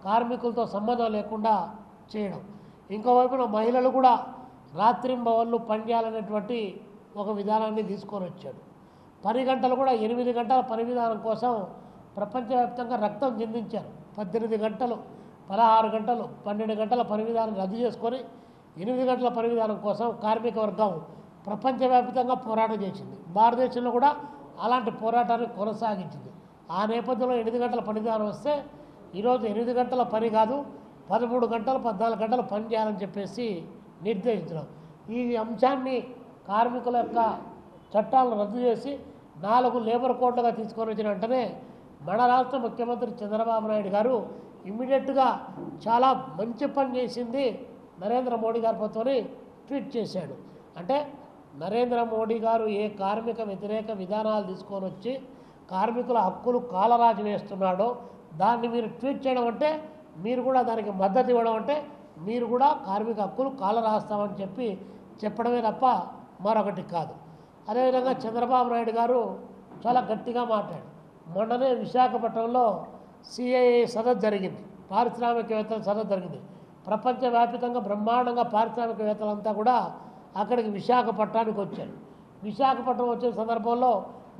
కార్మికులతో సంబంధం లేకుండా చేయడం. ఇంకోవైపున మహిళలు కూడా రాత్రింబవళ్ళు పనిచేయాలనేటువంటి ఒక విధానాన్ని తీసుకొని వచ్చాడు. పని గంటలు కూడా 8 గంటల పని విధానం కోసం ప్రపంచవ్యాప్తంగా రక్తం చిందించారు. 18 గంటలు, 16 గంటలు, 12 గంటల పని విధానం రద్దు చేసుకొని 8 గంటల పని విధానం కోసం కార్మిక వర్గం ప్రపంచవ్యాప్తంగా పోరాటం చేసింది. భారతదేశంలో కూడా అలాంటి పోరాటాన్ని కొనసాగించింది. ఆ నేపథ్యంలో 8 గంటల పని విధానం వస్తే ఈరోజు 8 గంటల పని కాదు, 13 గంటలు 14 గంటలు పని చేయాలని చెప్పేసి నిర్దేశించడం. ఈ అంశాన్ని కార్మికుల యొక్క చట్టాలను రద్దు చేసి 4 లేబర్ కోడ్లుగా తీసుకొని వచ్చిన వెంటనే మన రాష్ట్ర ముఖ్యమంత్రి చంద్రబాబు నాయుడు గారు ఇమ్మీడియట్గా చాలా మంచి పని చేసింది నరేంద్ర మోడీ గారితో ట్వీట్ చేశాడు. అంటే నరేంద్ర మోడీ గారు ఏ కార్మిక వ్యతిరేక విధానాలు తీసుకొని వచ్చి కార్మికుల హక్కులు కాలరాజు వేస్తున్నాడో దాన్ని మీరు ట్వీట్ చేయడం అంటే మీరు కూడా దానికి మద్దతు ఇవ్వడం అంటే మీరు కూడా కార్మిక హక్కులు కాలరాస్తామని చెప్పడమే తప్ప మరొకటి కాదు. అదేవిధంగా చంద్రబాబు నాయుడు గారు చాలా గట్టిగా మాట్లాడారు. మొన్ననే విశాఖపట్నంలో సిఐఏ సదస్సు జరిగింది, పారిశ్రామికవేత్తల సదస్సు జరిగింది. ప్రపంచవ్యాప్తంగా బ్రహ్మాండంగా పారిశ్రామికవేత్తలంతా కూడా అక్కడికి విశాఖపట్నానికి వచ్చారు. విశాఖపట్నం వచ్చే సందర్భంలో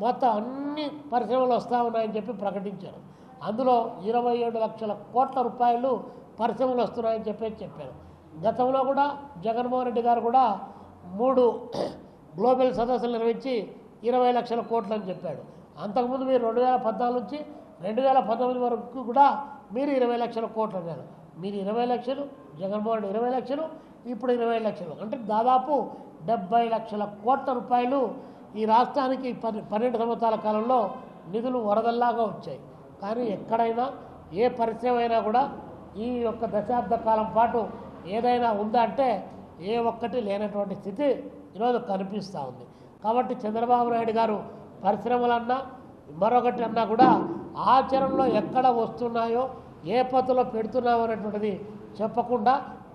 మొత్తం అన్ని పరిశ్రమలు వస్తూ ఉన్నాయని చెప్పి ప్రకటించారు. అందులో 27 లక్షల కోట్ల రూపాయలు పరిశ్రమలు వస్తున్నాయని చెప్పారు. గతంలో కూడా జగన్మోహన్ రెడ్డి గారు కూడా 3 గ్లోబల్ సదస్సులు నిర్వహించి 20 లక్షల కోట్లు అని చెప్పాడు. అంతకుముందు మీరు 2014 నుంచి 2019 వరకు కూడా మీరు 20 లక్షల కోట్లు అన్నారు. మీరు 20 లక్షలు, జగన్మోహన్ రెడ్డి 20 లక్షలు, ఇప్పుడు 20 లక్షలు, అంటే దాదాపు 70 లక్షల కోట్ల రూపాయలు ఈ రాష్ట్రానికి 12 సంవత్సరాల కాలంలో నిధులు వరదల్లాగా వచ్చాయి. కానీ ఎక్కడైనా ఏ పరిశ్రమ అయినా కూడా ఈ యొక్క దశాబ్ద కాలం పాటు ఏదైనా ఉందా అంటే ఏ ఒక్కటి లేనటువంటి స్థితి ఈరోజు కనిపిస్తూ ఉంది. కాబట్టి చంద్రబాబు నాయుడు గారు పరిశ్రమలన్నా మరొకటి అన్నా కూడా ఆచరణలో ఎక్కడ వస్తున్నాయో ఏ పద్ధతిలో పెడుతున్నామో అనేటువంటిది చెప్పకుండా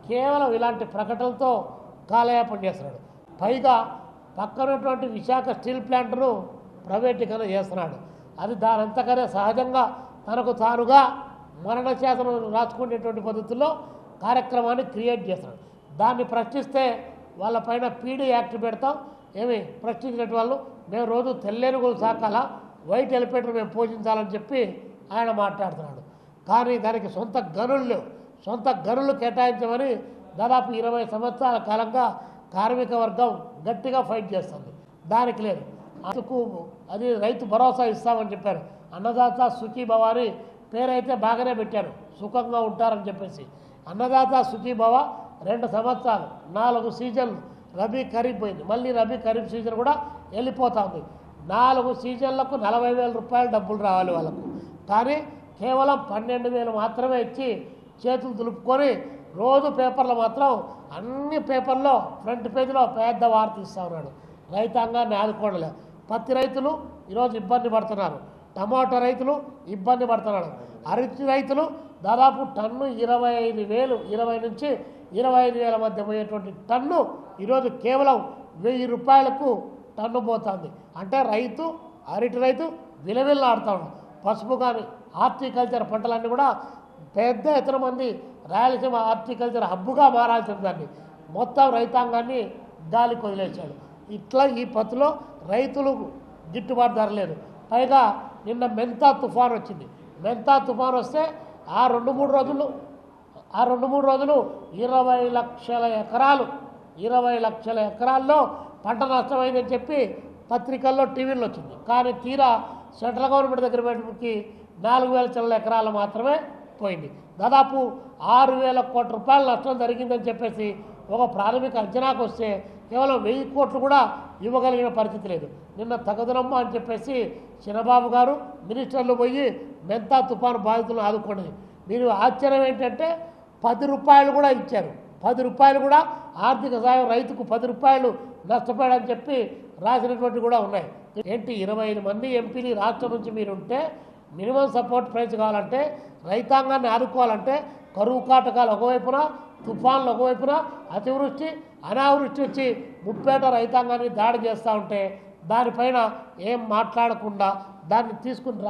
కేవలం ఇలాంటి ప్రకటనలతో కాలయాపన చేస్తున్నాడు. పైగా పక్కనటువంటి విశాఖ స్టీల్ ప్లాంట్ను ప్రైవేటీకరణ చేస్తున్నాడు. అది దానంతకనే సహజంగా తనకు తానుగా మరణ శాసనం రాసుకునేటువంటి పద్ధతుల్లో కార్యక్రమాన్ని క్రియేట్ చేస్తున్నాడు. దాన్ని ప్రశ్నిస్తే వాళ్ళపైన పీడీ యాక్ట్ పెడతాం, ఏమి ప్రశ్నించినట్టు వాళ్ళు మేము రోజు తెల్లేనుగులు సాకాల, వైట్ ఎలిపేటర్ మేము పోషించాలని చెప్పి ఆయన మాట్లాడుతున్నాడు. కానీ దానికి సొంత గనులు కేటాయించమని దాదాపు 20 సంవత్సరాల కాలంగా కార్మిక వర్గం గట్టిగా ఫైట్ చేస్తుంది. దానికి లేదు. అందుకు అది రైతు భరోసా ఇస్తామని చెప్పారు. అన్నదాత సుఖీభవ అని పేరైతే బాగానే పెట్టారు, సుఖంగా ఉంటారని చెప్పేసి. అన్నదాత సుఖీభవ 2 సంవత్సరాలు 4 సీజన్లు రబీ ఖరీఫ్ పోయింది, మళ్ళీ రబీ ఖరీఫ్ సీజన్ కూడా వెళ్ళిపోతూ ఉంది. 4 సీజన్లకు 40,000 రూపాయలు డబ్బులు రావాలి వాళ్ళకు. కానీ కేవలం 12,000 మాత్రమే ఇచ్చి చేతులు దులుపుకొని రోజు పేపర్లు మాత్రం అన్ని పేపర్లో ఫ్రంట్ పేజీలో పెద్ద వార్త ఇస్తూ ఉన్నాడు. రైతాంగాన్ని ఆదుకోవడలే. పత్తి రైతులు ఈరోజు ఇబ్బంది పడుతున్నారు, టమాటో రైతులు ఇబ్బంది పడుతున్నారు, అరటి రైతులు దాదాపు టన్ను 25,000 20 నుంచి 25,000 మధ్య పోయేటువంటి టన్ను ఈరోజు కేవలం 1,000 రూపాయలకు టన్ను పోతుంది. అంటే అరటి రైతు విలవిల్లాడుతాడు. పసుపు కానీ హార్టికల్చర్ పంటలన్నీ కూడా పెద్ద ఎత్తున మంది రాయలసీమ హార్టికల్చర్ హబ్బుగా మారాల్సిన దాన్ని మొత్తం రైతాంగాన్ని గాలికి వదిలేశాడు. ఇట్లా ఈ పత్తులో రైతులకు గిట్టుబాటు ధర లేదు. పైగా నిన్న మెంతా తుఫాన్ వచ్చింది. మెంతా తుఫాన్ వస్తే ఆ 2-3 రోజులు 20 లక్షల ఎకరాల్లో పంట నష్టమైందని చెప్పి పత్రికల్లో టీవీలో వచ్చింది. కానీ తీరా సెంట్రల్ గవర్నమెంట్ దగ్గర పెట్టుకి 4,000 చిల్లర ఎకరాలు మాత్రమే పోయింది. దాదాపు 6,000 కోట్ల రూపాయల నష్టం జరిగిందని చెప్పేసి ఒక ప్రాథమిక అంచనాకు వస్తే కేవలం 1,000 కోట్లు కూడా ఇవ్వగలిగిన పరిస్థితి లేదు. నిన్న తగదునమ్మ అని చెప్పేసి చిన్నబాబు గారు మినిస్టర్లు పోయి మెంతా తుఫాను బాధితులను ఆదుకోండి. మీరు ఆశ్చర్యం ఏంటంటే 10 రూపాయలు కూడా ఇచ్చారు. 10 రూపాయలు కూడా ఆర్థిక సాయం రైతుకు 10 రూపాయలు నష్టపోయాడని చెప్పి రాసినటువంటి కూడా ఉన్నాయి. ఏంటి 25 మంది ఎంపీలు రాష్ట్రం నుంచి మీరుంటే మినిమం సపోర్ట్ ప్రైస్ కావాలంటే, రైతాంగాన్ని ఆదుకోవాలంటే కరువు కాటకాలు ఒకవైపున, తుఫాన్లు ఒకవైపున, అతివృష్టి అనావృష్టి వచ్చి ముప్పేట రైతాంగాన్ని దాడి చేస్తూ ఉంటే దానిపైన ఏం మాట్లాడకుండా దాన్ని తీసుకుని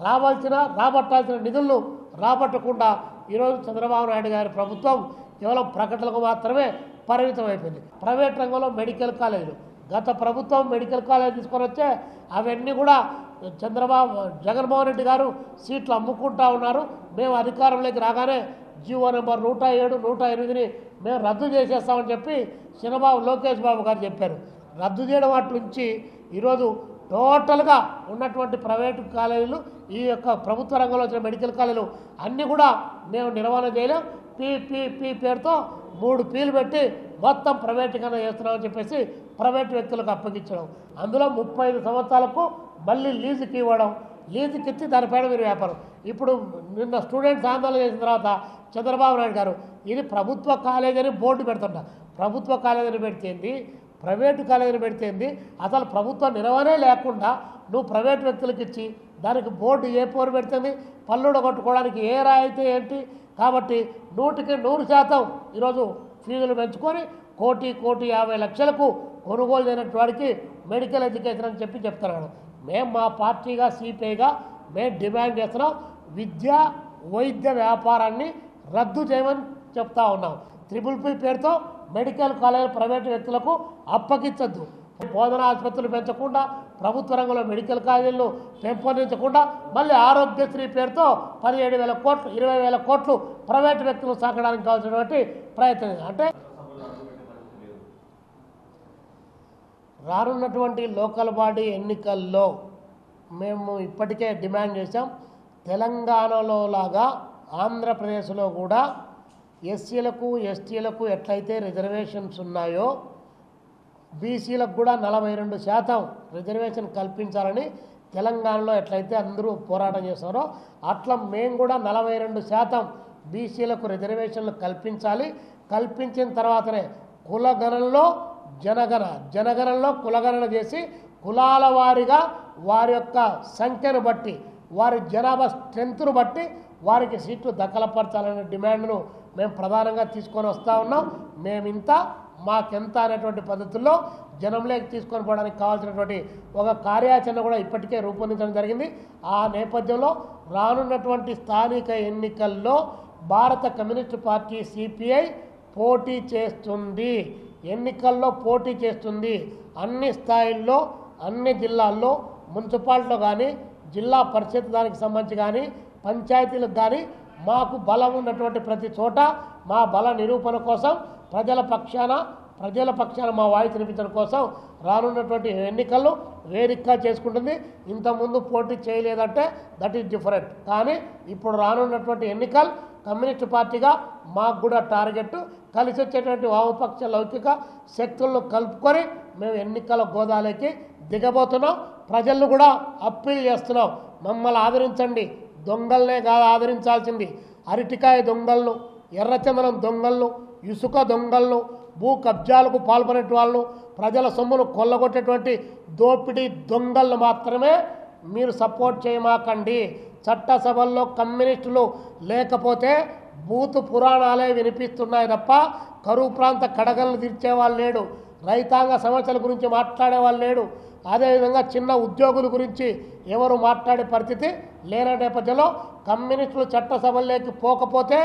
రాబట్టాల్సిన నిధులను రాబట్టకుండా ఈరోజు చంద్రబాబు నాయుడు గారి ప్రభుత్వం కేవలం ప్రకటనలకు మాత్రమే పరిమితం అయిపోయింది. ప్రైవేట్ రంగంలో మెడికల్ కాలేజీలు గత ప్రభుత్వం మెడికల్ కాలేజ్ తీసుకొని వచ్చే అవన్నీ కూడా జగన్మోహన్ రెడ్డి గారు సీట్లు అమ్ముకుంటా ఉన్నారు. మేము అధికారంలోకి రాగానే జీవో నెంబర్ 107, 108ని మేము రద్దు చేసేస్తామని చెప్పి చిన్నబాబు లోకేష్ బాబు గారు చెప్పారు. రద్దు చేయడం అట్లుంచి ఈరోజు టోటల్గా ఉన్నటువంటి ప్రైవేటు కాలేజీలు ఈ యొక్క ప్రభుత్వ రంగంలో వచ్చిన మెడికల్ కాలేజీలు అన్నీ కూడా మేము నిర్వహణ చేయలేం. పీ పేరుతో 3 పీలు పెట్టి మొత్తం ప్రైవేటీకరణ చేస్తున్నామని చెప్పేసి ప్రైవేట్ వ్యక్తులకు అప్పగించడం, అందులో 35 సంవత్సరాలకు మళ్ళీ లీజుకి ఇవ్వడం, లీజుకి ఇచ్చి దానిపైన మీరు వ్యాపారం. ఇప్పుడు నిన్న స్టూడెంట్స్ ఆందోళన చేసిన తర్వాత చంద్రబాబు నాయుడు గారు ఇది ప్రభుత్వ కాలేజీ అని బోర్డు పెడుతుంట. ప్రభుత్వ కాలేజీని పెడితేంది, ప్రైవేటు కాలేజీని పెడితేంది, అసలు ప్రభుత్వ నిర్వహణే లేకుండా నువ్వు ప్రైవేట్ వ్యక్తులకు ఇచ్చి దానికి బోర్డు ఏ పోరు పెడుతుంది, పల్లుడు కొట్టుకోవడానికి ఏ రాయితీ ఏంటి? కాబట్టి 100% ఈరోజు ఫీజులు పెంచుకొని 1,50 లక్షలకు కొనుగోలు చేయనటువంటి వాడికి మెడికల్ ఎడ్యుకేషన్ అని చెప్పి చెప్తున్నాడు. మేము మా పార్టీగా సిపిఐగా మేము డిమాండ్ చేస్తున్నాం, విద్యా వైద్య వ్యాపారాన్ని రద్దు చేయమని చెప్తా ఉన్నాం. త్రిపుల్ పేరుతో మెడికల్ కాలేజ్ ప్రైవేటు వ్యక్తులకు అప్పగించద్దు. బోధన ఆసుపత్రులు పెంచకుండా, ప్రభుత్వ రంగంలో మెడికల్ కాలేజీలను పెంపొందించకుండా, మళ్ళీ ఆరోగ్యశ్రీ పేరుతో 17,000 కోట్లు 20,000 కోట్లు ప్రైవేటు వ్యక్తులు సాగడానికి కావాల్సినటువంటి ప్రయత్నం. అంటే రానున్నటువంటి లోకల్ బాడీ ఎన్నికల్లో మేము ఇప్పటికే డిమాండ్ చేశాం. తెలంగాణలో లాగా ఆంధ్రప్రదేశ్లో కూడా ఎస్సీలకు ఎస్టీలకు ఎట్లయితే రిజర్వేషన్స్ ఉన్నాయో బీసీలకు కూడా 42% రిజర్వేషన్ కల్పించాలని తెలంగాణలో ఎట్లయితే అందరూ పోరాటం చేస్తారో అట్లా మేము కూడా 42% బీసీలకు రిజర్వేషన్లు కల్పించాలి. కల్పించిన తర్వాతనే కులగణనలో జనగణనలో కులగణన చేసి కులాల వారీగా వారి యొక్క సంఖ్యను బట్టి వారి జనాభా స్ట్రెంత్ను బట్టి వారికి సీట్లు దఖలపరచాలనే డిమాండ్ను మేము ప్రధానంగా తీసుకొని వస్తూ ఉన్నాం. మేమింత మాకెంత అనేటువంటి పద్ధతుల్లో జనంలోకి తీసుకొని పోవడానికి కావాల్సినటువంటి ఒక కార్యాచరణ కూడా ఇప్పటికే రూపొందించడం జరిగింది. ఆ నేపథ్యంలో రానున్నటువంటి స్థానిక ఎన్నికల్లో భారత కమ్యూనిస్టు పార్టీ సిపిఐ పోటీ చేస్తుంది, ఎన్నికల్లో పోటీ చేస్తుంది. అన్ని స్థాయిల్లో అన్ని జిల్లాల్లో మున్సిపాలిటీలో కానీ జిల్లా పరిషత్ దానికి సంబంధించి కానీ పంచాయతీలకు కానీ మాకు బలం ఉన్నటువంటి ప్రతి చోట మా బల నిరూపణ కోసం ప్రజల పక్షాన మా వాయిస్ వినిపించడం కోసం రానున్నటువంటి ఎన్నికల్లో వేదికగా చేసుకుంటుంది. ఇంతకుముందు పోటీ చేయలేదంటే దట్ ఈజ్ డిఫరెంట్. కానీ ఇప్పుడు రానున్నటువంటి ఎన్నికలు కమ్యూనిస్టు పార్టీగా మాకు కూడా టార్గెట్ కలిసి వచ్చేటువంటి వామపక్ష లౌకిక శక్తులను కలుపుకొని మేము ఎన్నికల గోదాలోకి దిగబోతున్నాం. ప్రజలను కూడా అప్పీల్ చేస్తున్నాం, మమ్మల్ని ఆదరించండి. దొంగల్నే కాదు ఆదరించాల్సింది, అరటికాయ దొంగలను, ఎర్రచందనం దొంగలను, ఇసుక దొంగలను, భూ కబ్జాలకు పాల్పడే వాళ్ళు, ప్రజల సొమ్మును కొల్లగొట్టేటువంటి దోపిడీ దొంగలను మాత్రమే మీరు సపోర్ట్ చేయమాకండి. చట్టసభల్లో కమ్యూనిస్టులు లేకపోతే బూతు పురాణాలే వినిపిస్తున్నాయి తప్ప కరువు ప్రాంత కడగలను తీర్చేవాళ్ళు లేడు, రైతాంగ సమస్యల గురించి మాట్లాడేవాళ్ళు లేడు, అదేవిధంగా చిన్న ఉద్యోగుల గురించి ఎవరు మాట్లాడే పరిస్థితి లేని నేపథ్యంలో కమ్యూనిస్టులు చట్టసభల్లోకి పోకపోతే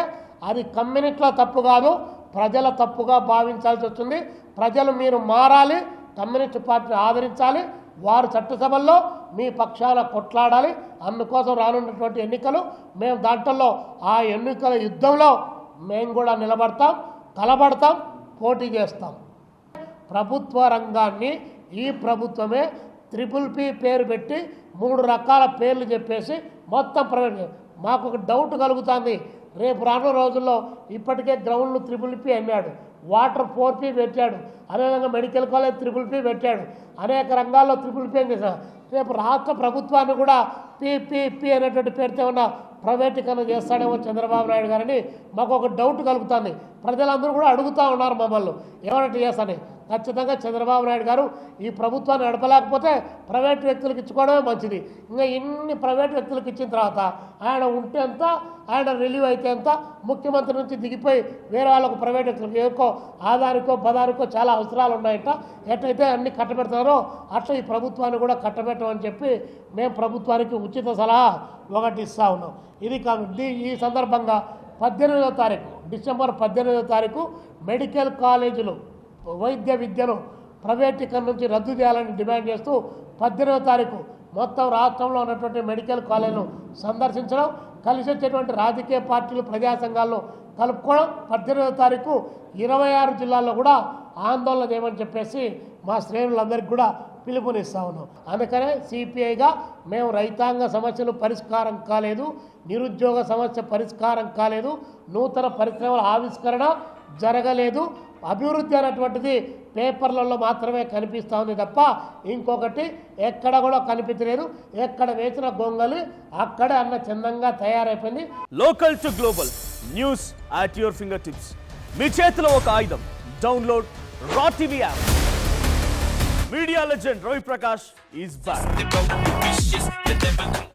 అది కమ్యూనిస్టుల తప్పు కాదు, ప్రజల తప్పుగా భావించాల్సి వస్తుంది. ప్రజలు మీరు మారాలి, కమ్యూనిస్టు పార్టీని ఆదరించాలి, వారు చట్టసభల్లో మీ పక్షాన కొట్లాడాలి. అందుకోసం రానున్నటువంటి ఎన్నికలు మేము దాంట్లో ఆ ఎన్నికల యుద్ధంలో మేము కూడా నిలబడతాం, కలబడతాం, పోటీ చేస్తాం. ప్రభుత్వ రంగాన్ని ఈ ప్రభుత్వమే పీ పేరు పెట్టి 3 రకాల పేర్లు చెప్పేసి మొత్తం ప్రైవేట్. మాకు ఒక డౌట్ కలుగుతుంది, రేపు రానున్న రోజుల్లో ఇప్పటికే గ్రౌండ్లు పీ అన్నాడు, వాటర్ 4P పెట్టాడు, అదేవిధంగా మెడికల్ కాలేజ్ పీ పెట్టాడు, అనేక రంగాల్లో పీ అని చేశాడు. రేపు రాష్ట్ర ప్రభుత్వాన్ని కూడా పీ అనేటువంటి పేరుతో ఉన్న ప్రైవేటీకరణ చేస్తాడేమో చంద్రబాబు నాయుడు గారిని మాకు ఒక డౌట్ కలుగుతుంది. ప్రజలందరూ కూడా అడుగుతూ ఉన్నారు మమ్మల్ని ఏమన్నట్టు చేస్తానని. ఖచ్చితంగా చంద్రబాబు నాయుడు గారు ఈ ప్రభుత్వాన్ని నడపలేకపోతే ప్రైవేట్ వ్యక్తులకు ఇచ్చుకోవడమే మంచిది. ఇంకా ఇన్ని ప్రైవేట్ వ్యక్తులకు ఇచ్చిన తర్వాత ఆయన ఉంటే ఎంత, ఆయన రిలీవ్ అయితే ఎంత, ముఖ్యమంత్రి నుంచి దిగిపోయి వేరే వాళ్ళకు ప్రైవేట్ వ్యక్తులకు ఏకో ఆధారికో పదారికో చాలా అవసరాలు ఉన్నాయట. ఎట్లయితే అన్ని కట్టబెడతారో అట్లా ఈ ప్రభుత్వాన్ని కూడా కట్టబెట్టమని చెప్పి మేము ప్రభుత్వానికి ఉచిత సలహా ఒకటి ఇస్తా ఉన్నాం. ఇది కాబట్టి ఈ సందర్భంగా 18వ తారీఖు డిసెంబర్ 18వ తారీఖు మెడికల్ కాలేజీలు వైద్య విద్యను ప్రైవేటీకరణ నుంచి రద్దు చేయాలని డిమాండ్ చేస్తూ 18వ తారీఖు మొత్తం రాష్ట్రంలో ఉన్నటువంటి మెడికల్ కాలేజీలను సందర్శించడం, కలిసి వచ్చేటువంటి రాజకీయ పార్టీలు ప్రజా సంఘాలను కలుపుకోవడం, 18వ తారీఖు 26 జిల్లాల్లో కూడా ఆందోళన చేయమని చెప్పేసి మా శ్రేణులందరికీ కూడా పిలుపునిస్తా ఉన్నాం. అందుకనే సిపిఐగా మేము రైతాంగ సమస్యలు పరిష్కారం కాలేదు, నిరుద్యోగ సమస్య పరిష్కారం కాలేదు, నూతన పరిశ్రమల ఆవిష్కరణ జరగలేదు, అభివృద్ధి అనేటువంటిది పేపర్లలో మాత్రమే కనిపిస్తూ ఉంది తప్ప ఇంకొకటి ఎక్కడ కూడా కనిపించలేదు. ఎక్కడ వేసిన గొంగలి అక్కడే అన్న చందంగా తయారైపోయింది. Local to global news at your finger tips. మీ చేతిలో ఒక ఆయుధం. Download raw TV app. Media legend Ravi Prakash is back.